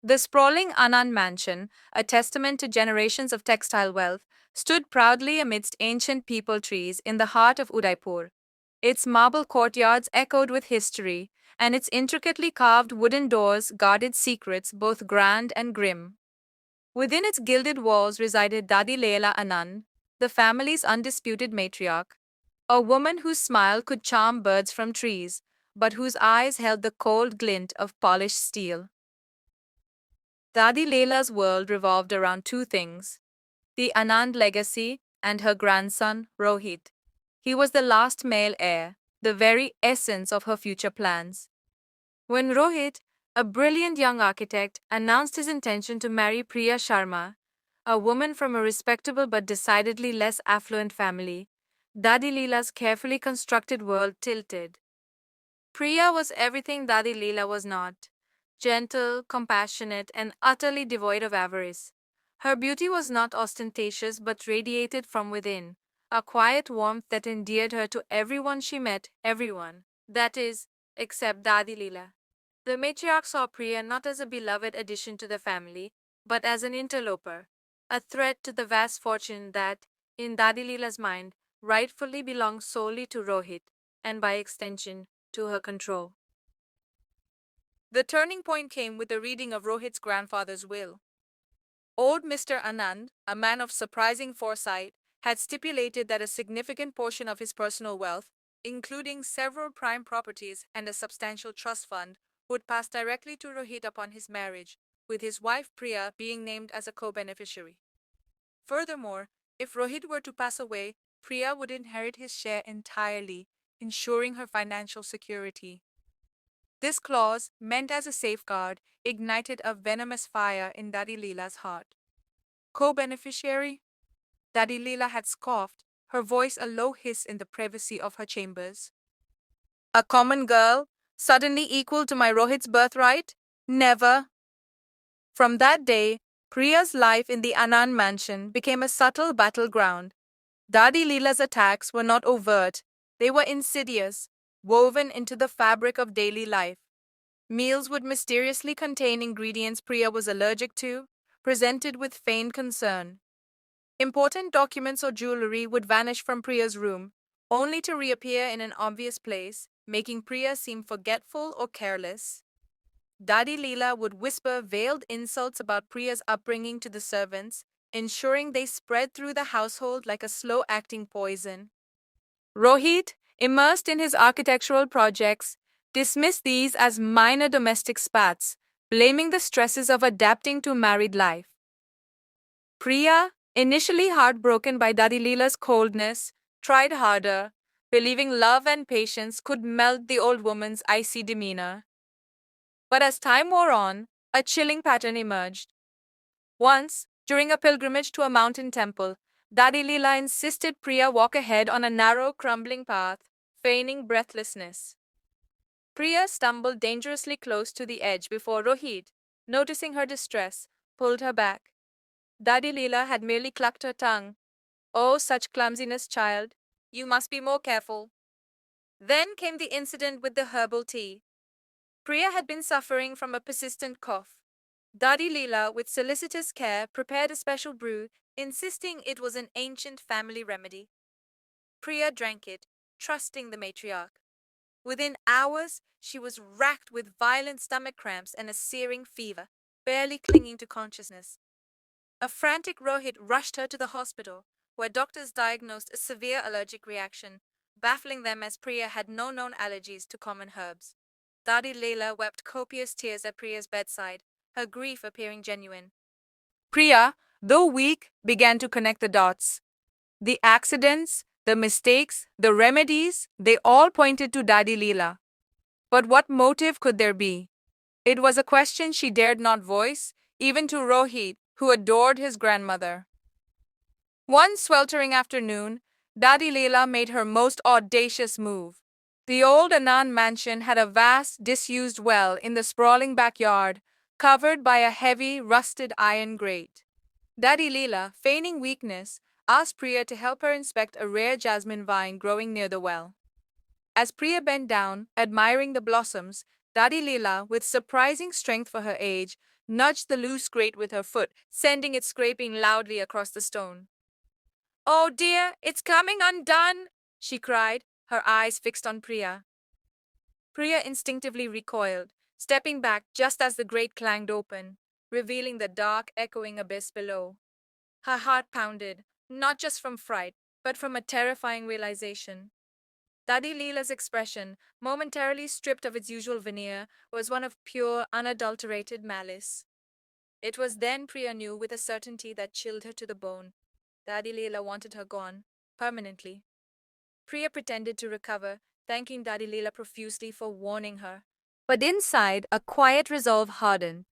The sprawling Anand mansion, a testament to generations of textile wealth, stood proudly amidst ancient peepal trees in the heart of Udaipur. Its marble courtyards echoed with history, and its intricately carved wooden doors guarded secrets both grand and grim. Within its gilded walls resided Dadi Leila Anand, the family's undisputed matriarch, a woman whose smile could charm birds from trees, but whose eyes held the cold glint of polished steel. Dadi Leila's world revolved around two things: the Anand legacy and her grandson, Rohit. He was the last male heir, the very essence of her future plans. When Rohit, a brilliant young architect, announced his intention to marry Priya Sharma, a woman from a respectable but decidedly less affluent family, Dadi Leila's carefully constructed world tilted. Priya was everything Dadi Leela was not: gentle, compassionate, and utterly devoid of avarice. Her beauty was not ostentatious but radiated from within, a quiet warmth that endeared her to everyone she met, everyone, that is, except Dadi Leela. The matriarch saw Priya not as a beloved addition to the family, but as an interloper, a threat to the vast fortune that, in Dadi Leela's mind, rightfully belonged solely to Rohit, and by extension, to her control. The turning point came with the reading of Rohit's grandfather's will. Old Mr. Anand, a man of surprising foresight, had stipulated that a significant portion of his personal wealth, including several prime properties and a substantial trust fund, would pass directly to Rohit upon his marriage, with his wife Priya being named as a co-beneficiary. Furthermore, if Rohit were to pass away, Priya would inherit his share entirely, ensuring her financial security. This clause, meant as a safeguard, ignited a venomous fire in Dadi Leela's heart. Co-beneficiary? Dadi Leela had scoffed, her voice a low hiss in the privacy of her chambers. A common girl, suddenly equal to my Rohit's birthright? Never. From that day, Priya's life in the Anand mansion became a subtle battleground. Dadi Leela's attacks were not overt, they were insidious, woven into the fabric of daily life. Meals would mysteriously contain ingredients Priya was allergic to, presented with feigned concern. Important documents or jewelry would vanish from Priya's room, only to reappear in an obvious place, making Priya seem forgetful or careless. Dadi Leela would whisper veiled insults about Priya's upbringing to the servants, ensuring they spread through the household like a slow-acting poison. Rohit, immersed in his architectural projects, dismissed these as minor domestic spats, blaming the stresses of adapting to married life. Priya, initially heartbroken by Dadi Leela's coldness, tried harder, believing love and patience could melt the old woman's icy demeanor. But as time wore on, a chilling pattern emerged. Once, during a pilgrimage to a mountain temple, Dadi Leela insisted Priya walk ahead on a narrow, crumbling path, feigning breathlessness. Priya stumbled dangerously close to the edge before Rohit, noticing her distress, pulled her back. Dadi Leela had merely clucked her tongue. "Oh, such clumsiness, child. You must be more careful." Then came the incident with the herbal tea. Priya had been suffering from a persistent cough. Dadi Leela, with solicitous care, prepared a special brew, insisting it was an ancient family remedy. Priya drank it, trusting the matriarch. Within hours, she was racked with violent stomach cramps and a searing fever, barely clinging to consciousness. A frantic Rohit rushed her to the hospital, where doctors diagnosed a severe allergic reaction, baffling them as Priya had no known allergies to common herbs. Dadi Leela wept copious tears at Priya's bedside, her grief appearing genuine. Priya, though weak, began to connect the dots. The accidents, the mistakes, the remedies, they all pointed to Dadi Leela. But what motive could there be? It was a question she dared not voice, even to Rohit, who adored his grandmother. One sweltering afternoon, Dadi Leela made her most audacious move. The old Anand mansion had a vast, disused well in the sprawling backyard, covered by a heavy, rusted iron grate. Dadi Leela, feigning weakness, asked Priya to help her inspect a rare jasmine vine growing near the well. As Priya bent down, admiring the blossoms, Dadi Leela, with surprising strength for her age, nudged the loose grate with her foot, sending it scraping loudly across the stone. Oh dear, it's coming undone, she cried, her eyes fixed on Priya. Priya instinctively recoiled, stepping back just as the grate clanged open, revealing the dark, echoing abyss below. Her heart pounded, not just from fright, but from a terrifying realization. Dadi Leela's expression, momentarily stripped of its usual veneer, was one of pure, unadulterated malice. It was then Priya knew with a certainty that chilled her to the bone. Dadi Leela wanted her gone, permanently. Priya pretended to recover, thanking Dadi Leela profusely for warning her. But inside, a quiet resolve hardened.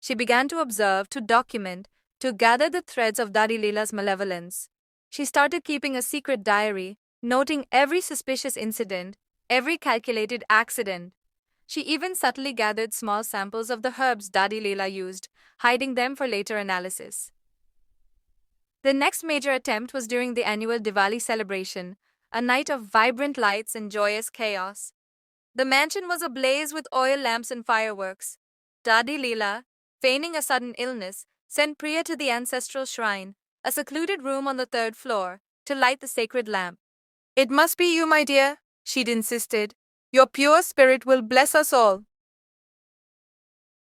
She began to observe, to document, to gather the threads of Dadi Leela's malevolence. She started keeping a secret diary, noting every suspicious incident, every calculated accident. She even subtly gathered small samples of the herbs Dadi Leela used, hiding them for later analysis. The next major attempt was during the annual Diwali celebration, a night of vibrant lights and joyous chaos. The mansion was ablaze with oil lamps and fireworks. Dadi Leela, feigning a sudden illness, sent Priya to the ancestral shrine, a secluded room on the third floor, to light the sacred lamp. It must be you, my dear, she'd insisted. Your pure spirit will bless us all.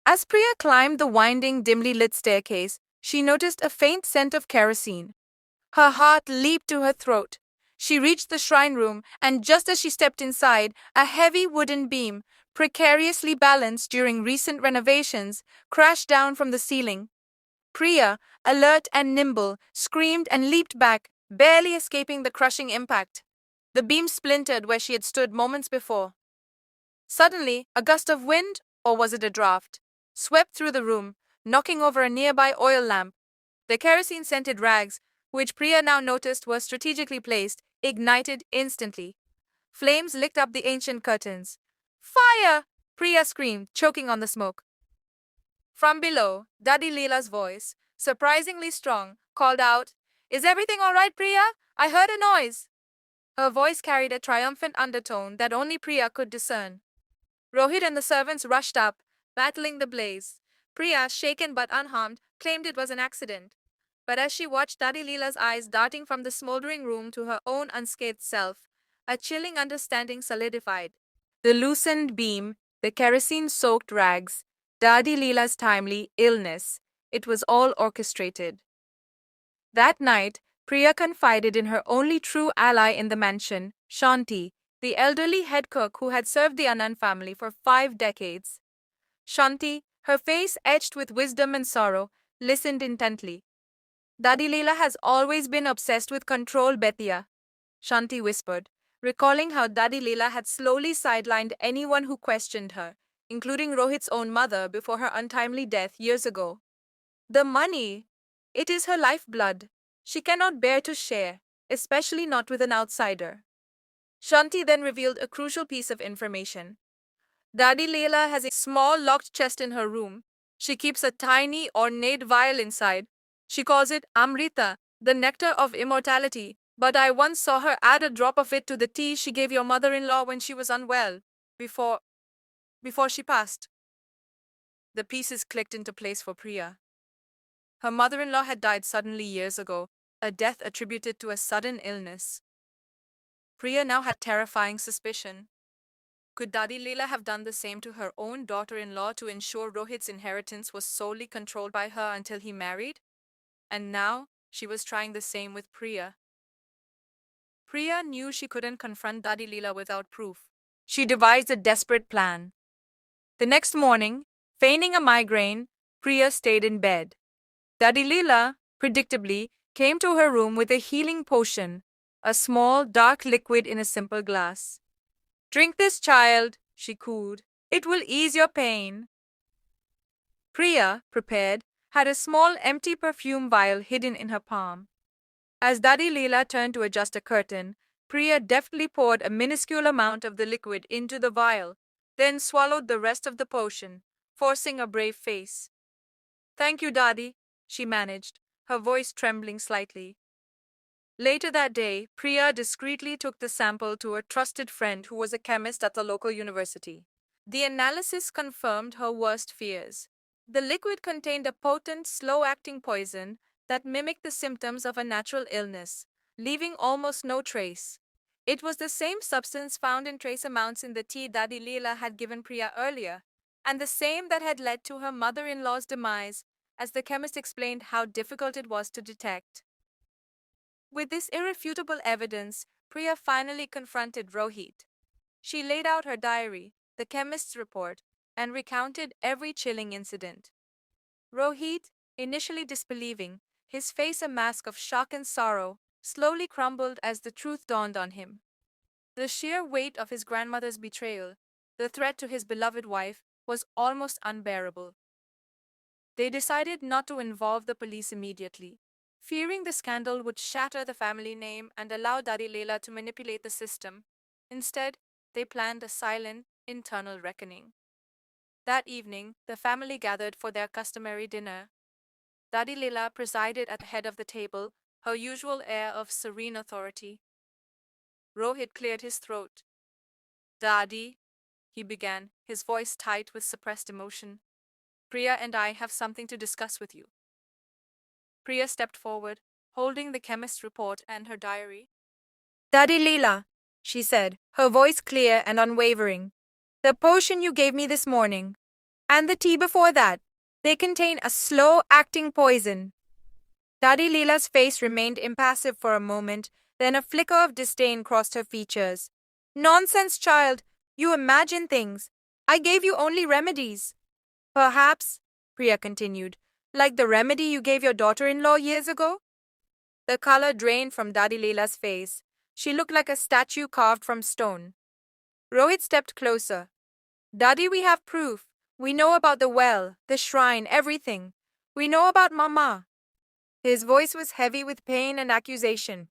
As Priya climbed the winding, dimly lit staircase, she noticed a faint scent of kerosene. Her heart leaped to her throat. She reached the shrine room, and just as she stepped inside, a heavy wooden beam, precariously balanced during recent renovations, crashed down from the ceiling. Priya, alert and nimble, screamed and leaped back, barely escaping the crushing impact. The beam splintered where she had stood moments before. Suddenly, a gust of wind, or was it a draft, swept through the room, knocking over a nearby oil lamp. The kerosene-scented rags, which Priya now noticed were strategically placed, ignited instantly. Flames licked up the ancient curtains. Fire! Priya screamed, choking on the smoke. From below, Dadi Leela's voice, surprisingly strong, called out, Is everything all right, Priya? I heard a noise. Her voice carried a triumphant undertone that only Priya could discern. Rohit and the servants rushed up, battling the blaze. Priya, shaken but unharmed, claimed it was an accident. But as she watched Dadi Leela's eyes darting from the smoldering room to her own unscathed self, a chilling understanding solidified. The loosened beam, the kerosene-soaked rags, Dadi Leela's timely illness, it was all orchestrated. That night, Priya confided in her only true ally in the mansion, Shanti, the elderly head cook who had served the Anand family for 5 decades. Shanti, her face etched with wisdom and sorrow, listened intently. Dadi Leela has always been obsessed with control, Bethia, Shanti whispered, recalling how Dadi Leela had slowly sidelined anyone who questioned her, including Rohit's own mother before her untimely death years ago. The money, it is her lifeblood. She cannot bear to share, especially not with an outsider. Shanti then revealed a crucial piece of information. Dadi Leela has a small locked chest in her room. She keeps a tiny, ornate vial inside. She calls it Amrita, the nectar of immortality, but I once saw her add a drop of it to the tea she gave your mother-in-law when she was unwell, before she passed. The pieces clicked into place for Priya. Her mother-in-law had died suddenly years ago, a death attributed to a sudden illness. Priya now had terrifying suspicion. Could Dadi Leela have done the same to her own daughter-in-law to ensure Rohit's inheritance was solely controlled by her until he married? And now, she was trying the same with Priya. Priya knew she couldn't confront Dadi Leela without proof. She devised a desperate plan. The next morning, feigning a migraine, Priya stayed in bed. Dadi Leela, predictably, came to her room with a healing potion, a small, dark liquid in a simple glass. Drink this, child, she cooed. It will ease your pain. Priya, prepared, had a small empty perfume vial hidden in her palm. As Dadi Leela turned to adjust a curtain, Priya deftly poured a minuscule amount of the liquid into the vial, then swallowed the rest of the potion, forcing a brave face. Thank you, Dadi, she managed, her voice trembling slightly. Later that day, Priya discreetly took the sample to a trusted friend who was a chemist at the local university. The analysis confirmed her worst fears. The liquid contained a potent, slow-acting poison that mimicked the symptoms of a natural illness, leaving almost no trace. It was the same substance found in trace amounts in the tea Dadi Leela had given Priya earlier, and the same that had led to her mother-in-law's demise, as the chemist explained how difficult it was to detect. With this irrefutable evidence, Priya finally confronted Rohit. She laid out her diary, the chemist's report, and recounted every chilling incident. Rohit, initially disbelieving, his face a mask of shock and sorrow, slowly crumbled as the truth dawned on him. The sheer weight of his grandmother's betrayal, the threat to his beloved wife, was almost unbearable. They decided not to involve the police immediately, fearing the scandal would shatter the family name and allow Dari Leila to manipulate the system. Instead, they planned a silent, internal reckoning. That evening, the family gathered for their customary dinner. Dadi Leela presided at the head of the table, her usual air of serene authority. Rohit cleared his throat. Dadi, he began, his voice tight with suppressed emotion. Priya and I have something to discuss with you. Priya stepped forward, holding the chemist's report and her diary. Dadi Leela, she said, her voice clear and unwavering. The potion you gave me this morning, and the tea before that, they contain a slow-acting poison. Dadi Leela's face remained impassive for a moment, then a flicker of disdain crossed her features. Nonsense, child! You imagine things. I gave you only remedies. Perhaps, Priya continued, like the remedy you gave your daughter-in-law years ago? The color drained from Dadi Leela's face. She looked like a statue carved from stone. Rohit stepped closer. Dadi, we have proof. We know about the well, the shrine, everything. We know about Mama. His voice was heavy with pain and accusation.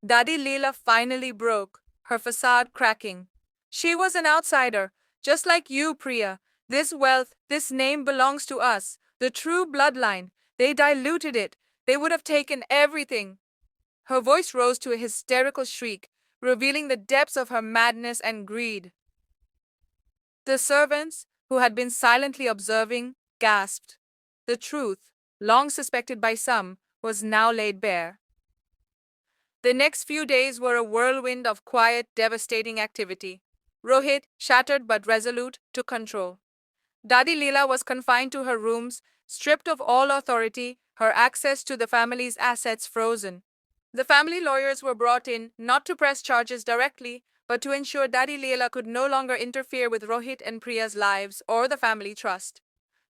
Dadi Leela finally broke, her facade cracking. She was an outsider, just like you, Priya. This wealth, this name belongs to us, the true bloodline. They diluted it. They would have taken everything. Her voice rose to a hysterical shriek, revealing the depths of her madness and greed. The servants, who had been silently observing, gasped. The truth, long suspected by some, was now laid bare. The next few days were a whirlwind of quiet, devastating activity. Rohit, shattered but resolute, took control. Dadi Leela was confined to her rooms, stripped of all authority, her access to the family's assets frozen. The family lawyers were brought in not to press charges directly, but to ensure Dadi Leela could no longer interfere with Rohit and Priya's lives or the family trust.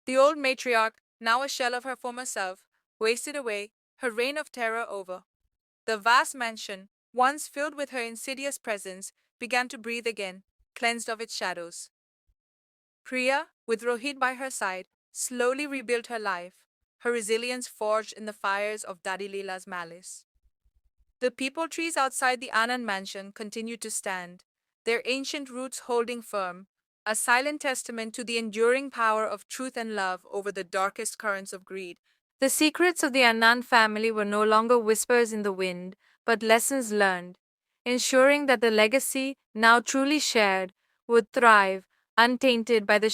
The old matriarch, now a shell of her former self, wasted away, her reign of terror over. The vast mansion, once filled with her insidious presence, began to breathe again, cleansed of its shadows. Priya, with Rohit by her side, slowly rebuilt her life, her resilience forged in the fires of Dadi Leela's malice. The peepal trees outside the Anand mansion continued to stand, their ancient roots holding firm, a silent testament to the enduring power of truth and love over the darkest currents of greed. The secrets of the Anand family were no longer whispers in the wind, but lessons learned, ensuring that the legacy, now truly shared, would thrive, untainted by the